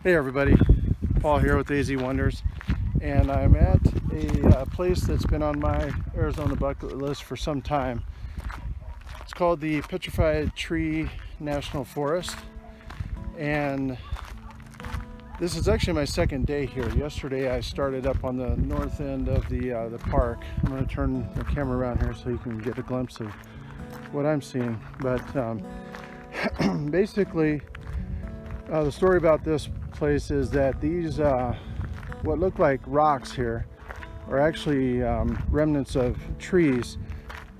Hey everybody, Paul here with AZ Wonders, and I'm at a place that's been on my Arizona bucket list for some time. It's called the Petrified Tree National Forest, and this is actually my second day here. Yesterday I started up on the north end of the park. I'm going to turn the camera around here so you can get a glimpse of what I'm seeing. But basically, the story about this place is that these what look like rocks here are actually remnants of trees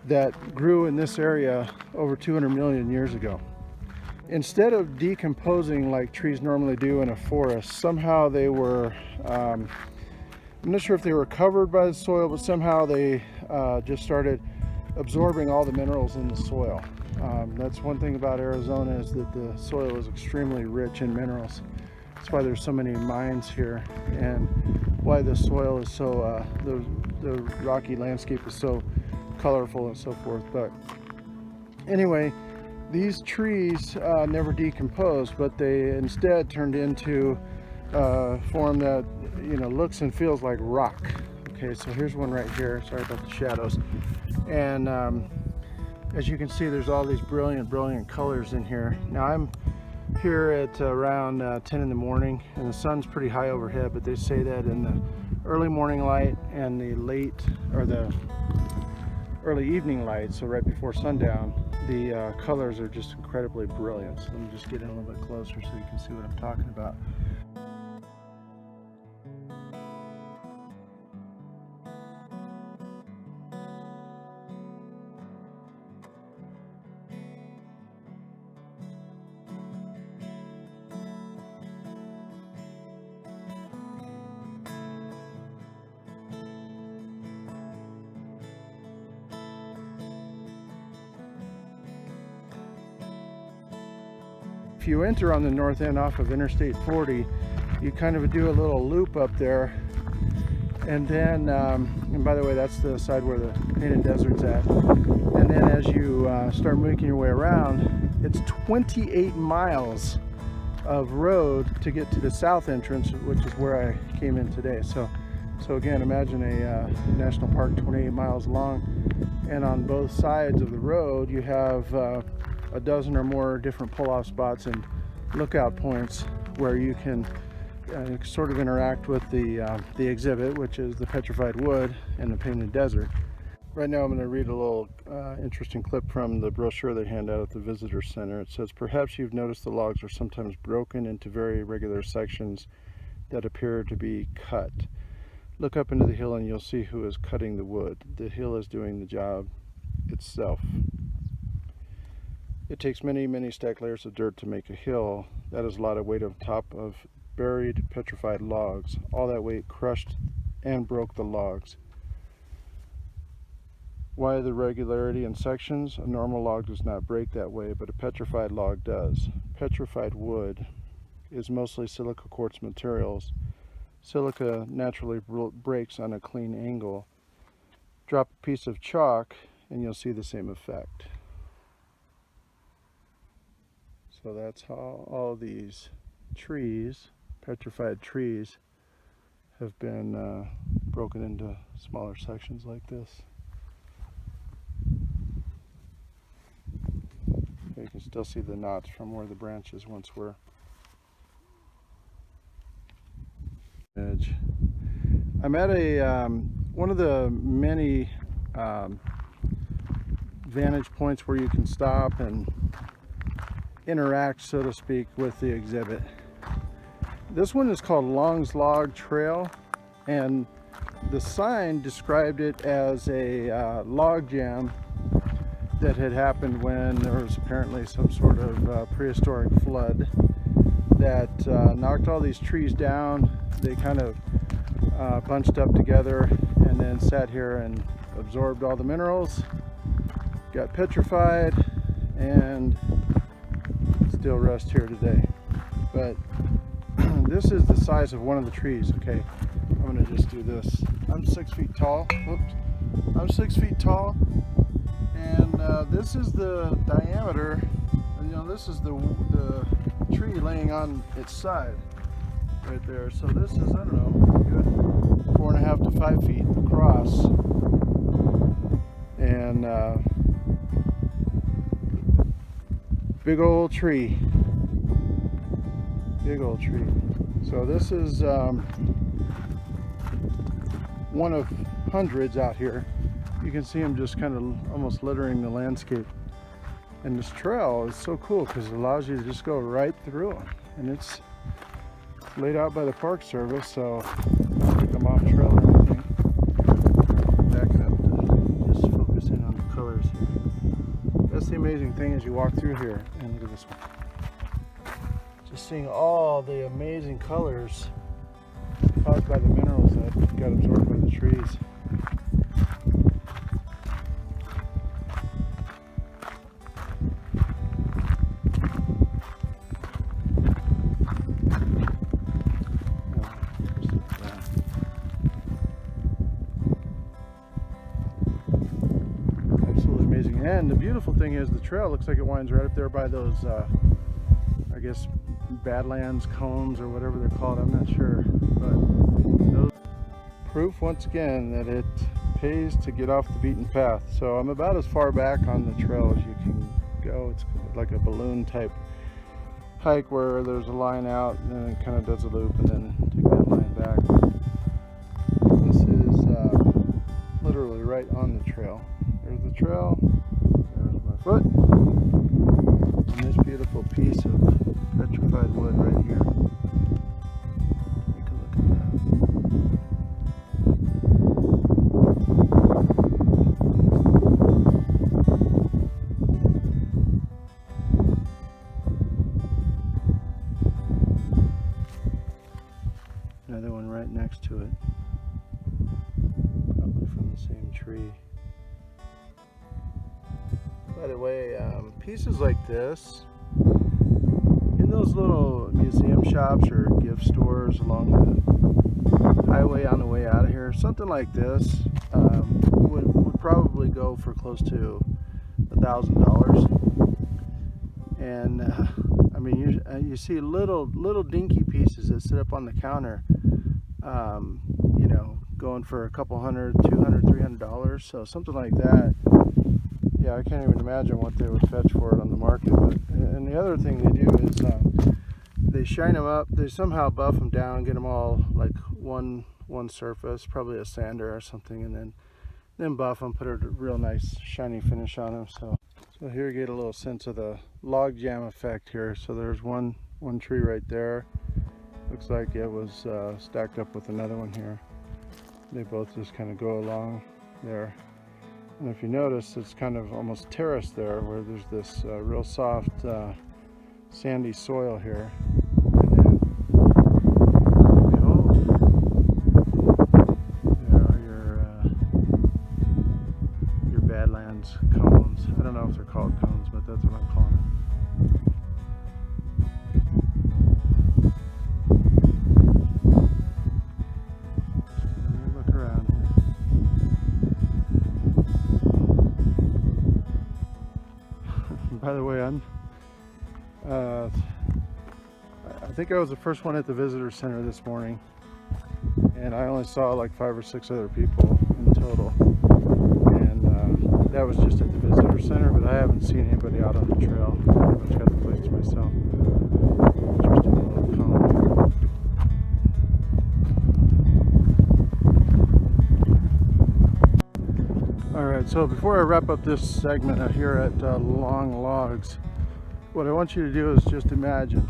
that grew in this area over 200 million years ago. Instead of decomposing like trees normally do in a forest, somehow they were I'm not sure if they were covered by the soil, but somehow they just started absorbing all the minerals in the soil. That's one thing about Arizona, is that the soil is extremely rich in minerals. That's why there's so many mines here, and why the soil is so, the rocky landscape is so colorful and so forth. But anyway, these trees never decomposed, but they instead turned into a form that, you know, looks and feels like rock. Okay, so here's one right here. Sorry about the shadows. And as you can see, there's all these brilliant colors in here. Now I'm here at around 10 in the morning, and the sun's pretty high overhead, but they say that in the early morning light and the early evening light, so right before sundown, the colors are just incredibly brilliant. So let me just get in a little bit closer so you can see what I'm talking about. If you enter on the north end off of Interstate 40, you kind of do a little loop up there, and then and by the way, that's the side where the Painted Desert's at. And then as you start making your way around, it's 28 miles of road to get to the south entrance, which is where I came in today. So again, imagine a national park 28 miles long, and on both sides of the road you have a dozen or more different pull-off spots and lookout points where you can sort of interact with the exhibit, which is the petrified wood and the Painted Desert. Right now I'm going to read a little interesting clip from the brochure they hand out at the visitor center. It says, "Perhaps you've noticed the logs are sometimes broken into very irregular sections that appear to be cut. Look up into the hill and you'll see who is cutting the wood. The hill is doing the job itself. It takes many stacked layers of dirt to make a hill. That is a lot of weight on top of buried petrified logs. All that weight crushed and broke the logs. Why the regularity in sections? A normal log does not break that way, but a petrified log does. Petrified wood is mostly silica quartz materials. Silica naturally breaks on a clean angle. Drop a piece of chalk and you'll see the same effect." So that's how all these trees, petrified trees, have been broken into smaller sections like this. You can still see the knots from where the branches once were. I'm at a one of the many vantage points where you can stop and interact, so to speak, with the exhibit. This one is called Long's Log Trail, and the sign described it as a log jam that had happened when there was apparently some sort of prehistoric flood that knocked all these trees down. They kind of bunched up together and then sat here and absorbed all the minerals, got petrified, and still rest here today. But this is the size of one of the trees. Okay, I'm gonna just do this. I'm 6 feet tall. Whoops. I'm 6 feet tall, and this is the diameter. You know, this is the tree laying on its side. right there. So this is, I don't know, good 4.5 to 5 feet across, and big old tree, big old tree. So this is one of hundreds out here. You can see them just kind of almost littering the landscape. And this trail is so cool because it allows you to just go right through them. And it's laid out by the Park Service, so not like I'm off trail or anything. Back it up to just focus in on the colors here. That's the amazing thing as you walk through here. And look at this one. Just seeing all the amazing colors caused by the minerals that got absorbed by the trees. And the beautiful thing is the trail looks like it winds right up there by those, I guess, Badlands cones or whatever they're called. I'm not sure. But those proof once again that it pays to get off the beaten path. So I'm about as far back on the trail as you can go. It's like a balloon type hike where there's a line out and then it kind of does a loop and then take that line back. This is literally right on the trail. There's the trail. Foot, and this beautiful piece of petrified wood right here. Take a look at that. Another one right next to it, probably from the same tree. By the way, pieces like this, in those little museum shops or gift stores along the highway on the way out of here, something like this would probably go for close to $1,000. And I mean, you see little dinky pieces that sit up on the counter, you know, going for a couple $100, $200, $300. So something like that. Yeah, I can't even imagine what they would fetch for it on the market. But, and the other thing they do is they shine them up, they somehow buff them down, get them all like one surface, probably a sander or something, and then buff them, put a real nice shiny finish on them. So here you get a little sense of the log jam effect here. So there's one tree right there. Looks like it was stacked up with another one here. They both just kind of go along there. And if you notice, it's kind of almost terraced there, where there's this real soft sandy soil here. And then, behold, there are your Badlands cones. I don't know if they're called cones, but that's what I'm calling them. By the way, I think I was the first one at the visitor center this morning, and I only saw like 5 or 6 other people in total, and that was just at the visitor center, but I haven't seen anybody out on the trail. I pretty much got the place to myself. Interesting little cone. Alright, so before I wrap up this segment out here at Long Logs, what I want you to do is just imagine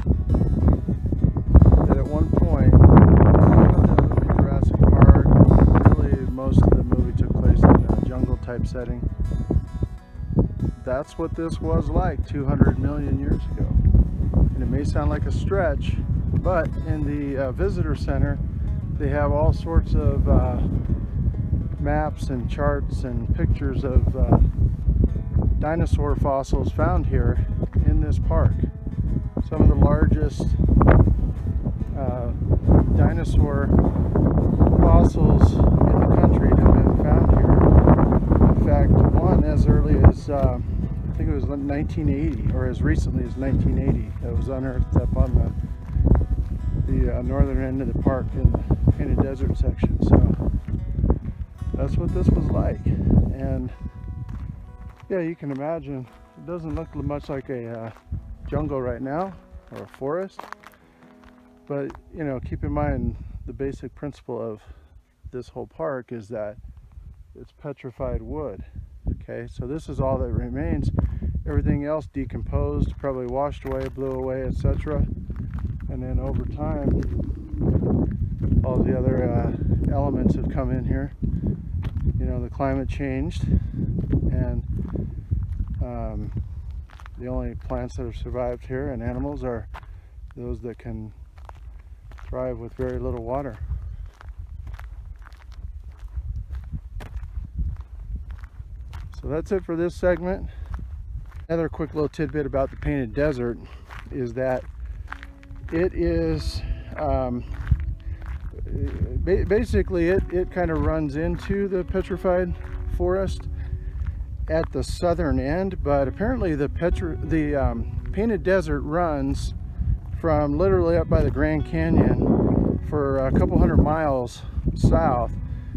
that at one point, the movie Jurassic Park, really most of the movie took place in a jungle type setting. That's what this was like 200 million years ago. And it may sound like a stretch, but in the visitor center, they have all sorts of maps and charts and pictures of dinosaur fossils found here in this park. Some of the largest dinosaur fossils in the country have been found here. In fact, one as early as I think it was 1980, or as recently as 1980, that was unearthed up on the northern end of the park in the Painted Desert section. So that's what this was like. And yeah, you can imagine it doesn't look much like a jungle right now, or a forest, but you know, keep in mind the basic principle of this whole park is that it's petrified wood. Okay, so this is all that remains. Everything else decomposed, probably washed away, blew away, etc. And then over time, all the other elements have come in here. You know, the climate changed, and the only plants that have survived here and animals are those that can thrive with very little water. So that's it for this segment. Another quick little tidbit about the Painted Desert is that it is basically it kind of runs into the Petrified Forest at the southern end, but apparently the Painted Desert runs from literally up by the Grand Canyon for a couple hundred miles south.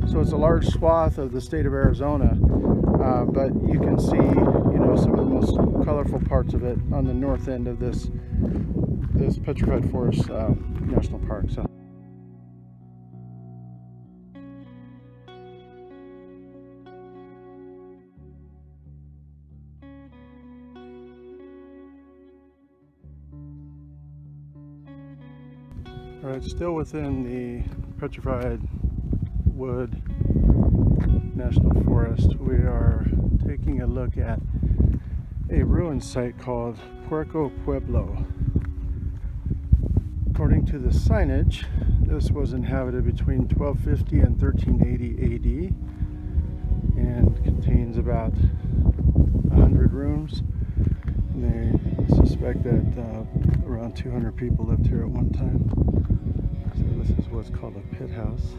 So it's a large swath of the state of Arizona, but you can see, you know, some of the most colorful parts of it on the north end of this Petrified Forest National Park. So. All right, still within the Petrified Wood National Forest, we are taking a look at a ruin site called Quark Oak Webelo. According to the signage, this was inhabited between 1250 and 1380 AD and contains about 100 rooms. And they suspect that around 200 people lived here at one time. So this is what's called a pit house.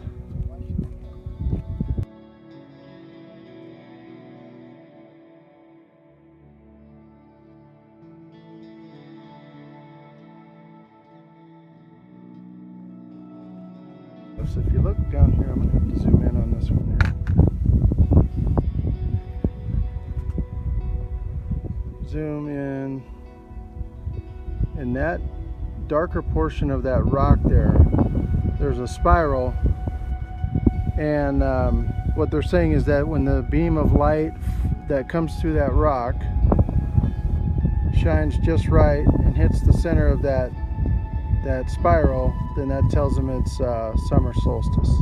So if you look down here, I'm going to have to zoom in on this one here. Zoom in. In that darker portion of that rock there's a spiral, and what they're saying is that when the beam of light that comes through that rock shines just right and hits the center of that spiral, then that tells them it's summer solstice.